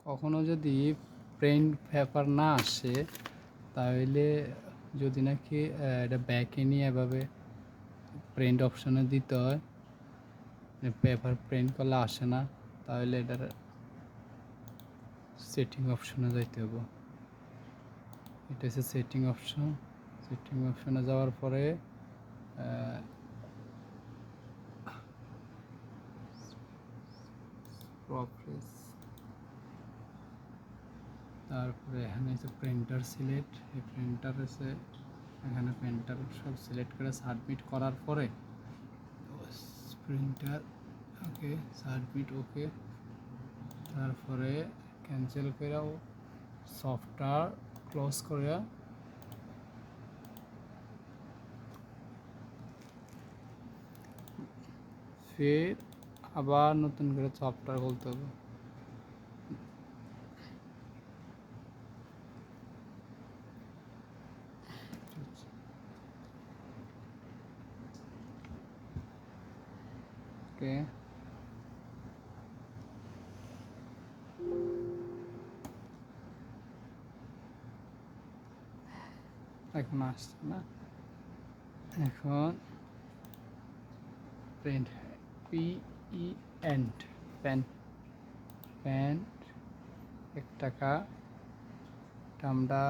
কখনো যদি print paper না আসে তাহলে যদি নাকি এটা ব্যাকে নিয়ে এভাবে প্রিন্ট অপশানে দিতে হয়, পেপার প্রিন্ট করলে আসে না, তাহলে এটার সেটিং অপশনে যাইতে হবে। এটা হচ্ছে সেটিং অপশন। সেটিং অপশনে যাওয়ার পরে তারপরে এখানে হচ্ছে প্রিন্টার সিলেক্ট, এই প্রিন্টার হচ্ছে এখানে প্রিন্টার সব সিলেক্ট করে সাবমিট করার পরে প্রিন্টার ওকে সাবমিট ওকে, তারপরে ক্যান্সেল করেও সফটওয়্যার ক্লোজ করে ফের আবার নতুন করে সফটওয়্যার খুলতে হবে। ওকে, এখন আসছে না, এখন প্রিন্ট PENT প্যান্ট প্যান্ট 1 টাকা আমরা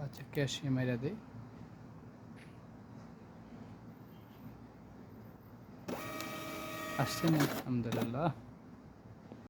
আচ্ছা ক্যাশে মেরে দিই। আসছে না, আলহামদুলিল্লাহ।